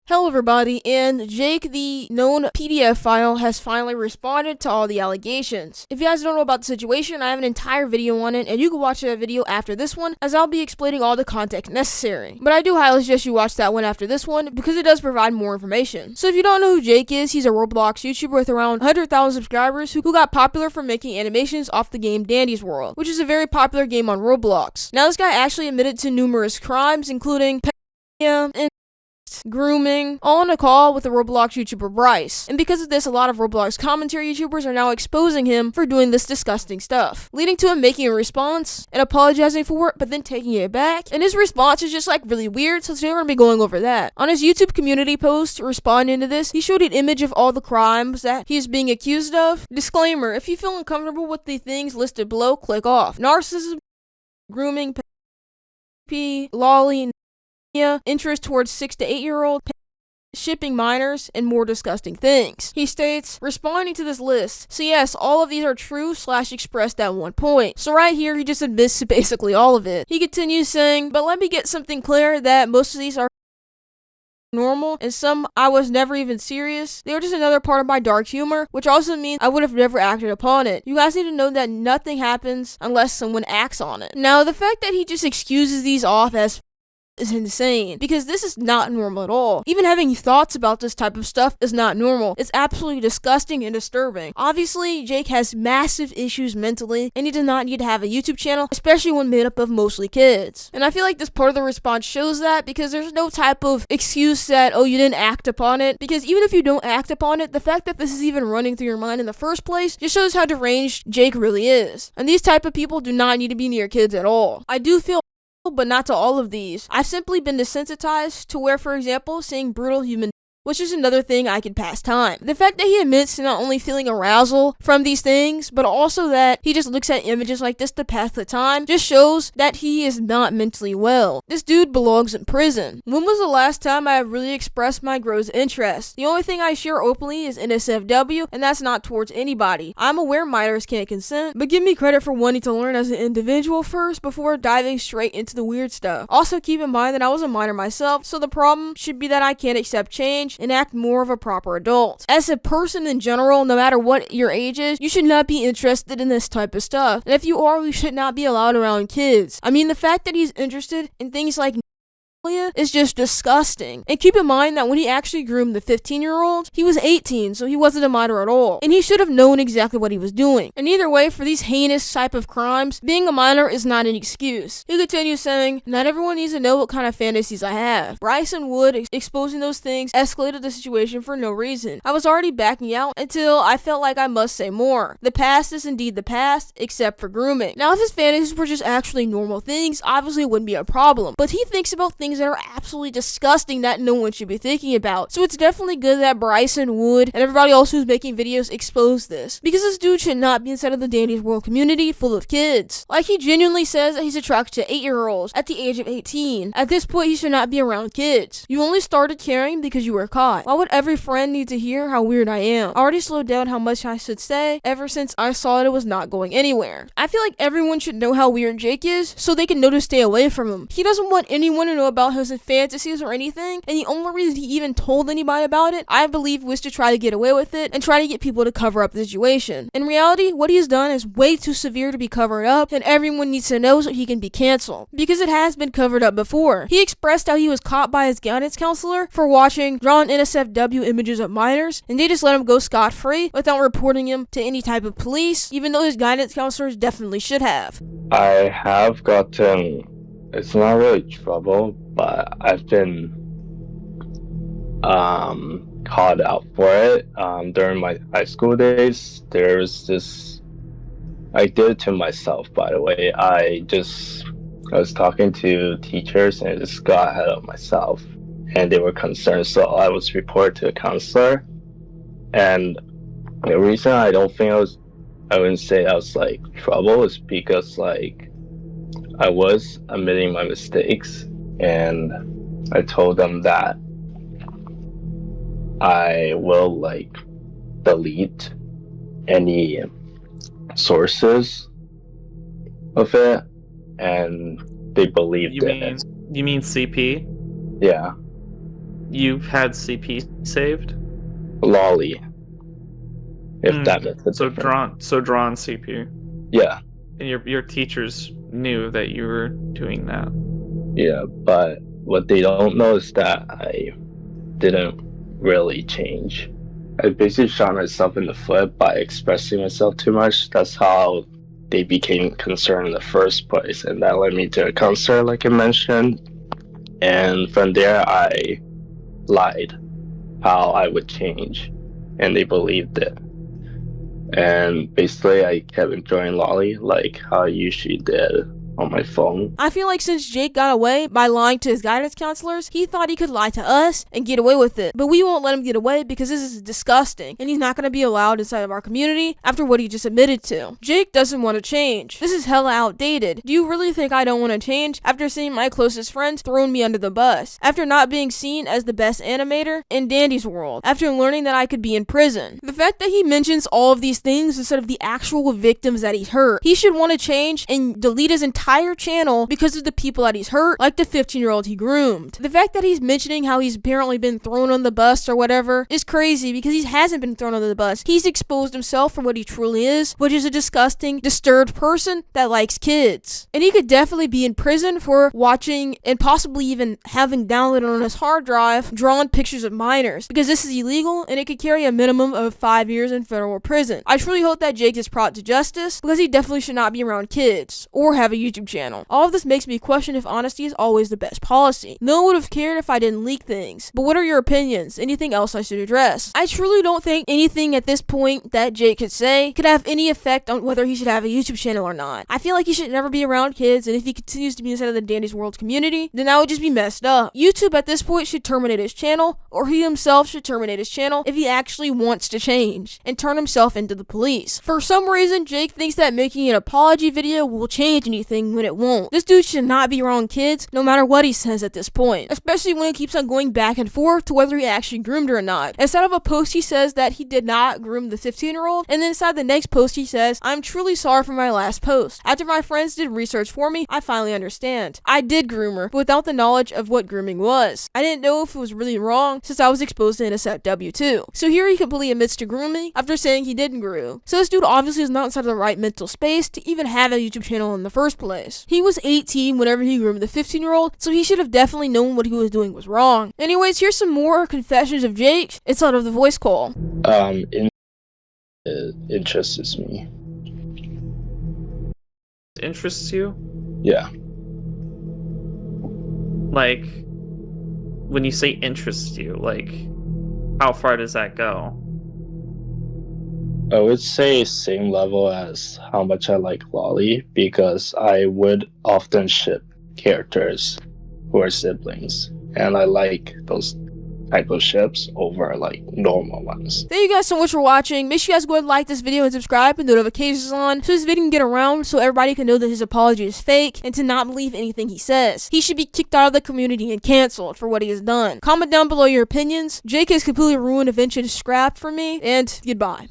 Hello everybody, and Jake, the known PDF file, has finally responded to all the allegations. If you guys don't know about the situation, I have an entire video on it, and you can watch that video after this one, as I'll be explaining all the context necessary. But I do highly suggest you watch that one after this one, because it does provide more information. So if you don't know who Jake is, he's a Roblox YouTuber with around 100,000 subscribers who got popular for making animations off the game Dandy's World, which is a very popular game on Roblox. Now this guy actually admitted to numerous crimes, including pedophilia and grooming, all in a call with the Roblox YouTuber Bryce. And because of this, a lot of Roblox commentary YouTubers are now exposing him for doing this disgusting stuff, leading to him making a response and apologizing for it, but then taking it back. And his response is just like really weird, so today we're gonna be going over that. On his YouTube community post responding to this, he showed an image of all the crimes that he is being accused of. Disclaimer: if you feel uncomfortable with the things listed below, click off. Narcissism, grooming, lolly, interest towards 6 to 8-year-old, shipping minors, and more disgusting things. He states, responding to this list, so yes, all of these are true / expressed at one point. So right here, he just admits to basically all of it. He continues saying, but let me get something clear that most of these are normal, and some I was never even serious. They were just another part of my dark humor, which also means I would have never acted upon it. You guys need to know that nothing happens unless someone acts on it. Now, the fact that he just excuses these off as is insane, because this is not normal at all. Even having thoughts about this type of stuff is not normal. It's absolutely disgusting and disturbing. Obviously, Jake has massive issues mentally, and he does not need to have a YouTube channel, especially when made up of mostly kids. And I feel like this part of the response shows that, because there's no type of excuse that, oh, you didn't act upon it, because even if you don't act upon it, the fact that this is even running through your mind in the first place just shows how deranged Jake really is. And these type of people do not need to be near kids at all. I do feel, but not to all of these. I've simply been desensitized to where, for example, seeing brutal human, which is another thing I can pass time. The fact that he admits to not only feeling arousal from these things, but also that he just looks at images like this to pass the time, just shows that he is not mentally well. This dude belongs in prison. When was the last time I have really expressed my gross interest? The only thing I share openly is NSFW, and that's not towards anybody. I'm aware minors can't consent, but give me credit for wanting to learn as an individual first before diving straight into the weird stuff. Also keep in mind that I was a minor myself, so the problem should be that I can't accept change and act more of a proper adult. As a person in general, no matter what your age is, you should not be interested in this type of stuff. And if you are, you should not be allowed around kids. I mean, the fact that he's interested in things like is just disgusting. And keep in mind that when he actually groomed the 15-year-old, he was 18, so he wasn't a minor at all. And he should have known exactly what he was doing. And either way, for these heinous type of crimes, being a minor is not an excuse. He continues saying, not everyone needs to know what kind of fantasies I have. Bryce and Wood exposing those things escalated the situation for no reason. I was already backing out until I felt like I must say more. The past is indeed the past, except for grooming. Now, if his fantasies were just actually normal things, obviously it wouldn't be a problem. But he thinks about things that are absolutely disgusting that no one should be thinking about. So it's definitely good that Bryce and Wood and everybody else who's making videos expose this, because this dude should not be inside of the Dandy's World community full of kids. Like, he genuinely says that he's attracted to 8-year-olds at the age of 18. At this point, he should not be around kids. You only started caring because you were caught. Why would every friend need to hear how weird I am? I already slowed down how much I should say ever since I saw that it was not going anywhere. I feel like everyone should know how weird Jake is so they can know to stay away from him. He doesn't want anyone to know about his fantasies or anything, and the only reason he even told anybody about it, I believe, was to try to get away with it and try to get people to cover up the situation. In reality, what he has done is way too severe to be covered up, and everyone needs to know so he can be canceled, because it has been covered up before. He expressed how he was caught by his guidance counselor for watching drawn NSFW images of minors, and they just let him go scot-free without reporting him to any type of police, even though his guidance counselors definitely should have. I have gotten, it's not really trouble, but I've been called out for it. During my high school days, there was this, I did it to myself, by the way. I was talking to teachers and I just got ahead of myself, and they were concerned, so I was reported to a counselor. And the reason I wouldn't say that was like trouble is because like I was admitting my mistakes, and I told them that I will like delete any sources of it, and they believed it. You mean CP? Yeah. You've had CP saved? Lolly. If that makes a difference. Drawn CP. Yeah. And your teachers knew that you were doing that. Yeah, but what they don't know is that I didn't really change. I basically shot myself in the foot by expressing myself too much. That's how they became concerned in the first place, and that led me to a counselor, like I mentioned. And from there, I lied how I would change, and they believed it. And basically, I kept enjoying Lolly like how I usually did on my phone. I feel like since Jake got away by lying to his guidance counselors, he thought he could lie to us and get away with it. But we won't let him get away because this is disgusting, and he's not going to be allowed inside of our community after what he just admitted to. Jake doesn't want to change. This is hella outdated. Do you really think I don't want to change after seeing my closest friends throwing me under the bus? After not being seen as the best animator in Dandy's world? After learning that I could be in prison? The fact that he mentions all of these things instead of the actual victims that he's hurt, he should want to change and delete his entire channel because of the people that he's hurt, like the 15-year-old he groomed. The fact that he's mentioning how he's apparently been thrown on the bus or whatever is crazy because he hasn't been thrown on the bus. He's exposed himself for what he truly is, which is a disgusting, disturbed person that likes kids. And he could definitely be in prison for watching and possibly even having downloaded on his hard drive drawn pictures of minors, because this is illegal and it could carry a minimum of 5 years in federal prison. I truly hope that Jake is brought to justice because he definitely should not be around kids or have a YouTube channel. All of this makes me question if honesty is always the best policy. No one would have cared if I didn't leak things. But what are your opinions? Anything else I should address? I truly don't think anything at this point that Jake could say could have any effect on whether he should have a YouTube channel or not. I feel like he should never be around kids, and if he continues to be inside of the Dandy's World community, then that would just be messed up. YouTube at this point should terminate his channel, or he himself should terminate his channel if he actually wants to change and turn himself into the police. For some reason, Jake thinks that making an apology video will change anything when it won't. This dude should not be around kids, no matter what he says at this point, especially when he keeps on going back and forth to whether he actually groomed her or not. Inside of a post, he says that he did not groom the 15-year-old, and then inside the next post, he says, "I'm truly sorry for my last post. After my friends did research for me, I finally understand. I did groom her, but without the knowledge of what grooming was. I didn't know if it was really wrong since I was exposed to Intercept W2. So here he completely admits to grooming after saying he didn't groom. So this dude obviously is not inside of the right mental space to even have a YouTube channel in the first place. He was 18 whenever he groomed the 15-year-old, so he should have definitely known what he was doing was wrong. Anyways, here's some more confessions of Jake. It's out of the voice call. It interests me. Interests you? Yeah. Like, when you say interests you, like, how far does that go? I would say same level as how much I like Lolly, because I would often ship characters who are siblings, and I like those type of ships over like normal ones. Thank you guys so much for watching. Make sure you guys go ahead and like this video and subscribe and notifications on so this video can get around so everybody can know that his apology is fake and to not believe anything he says. He should be kicked out of the community and canceled for what he has done. Comment down below your opinions. Jake has completely ruined Adventure Scrap for me, and goodbye.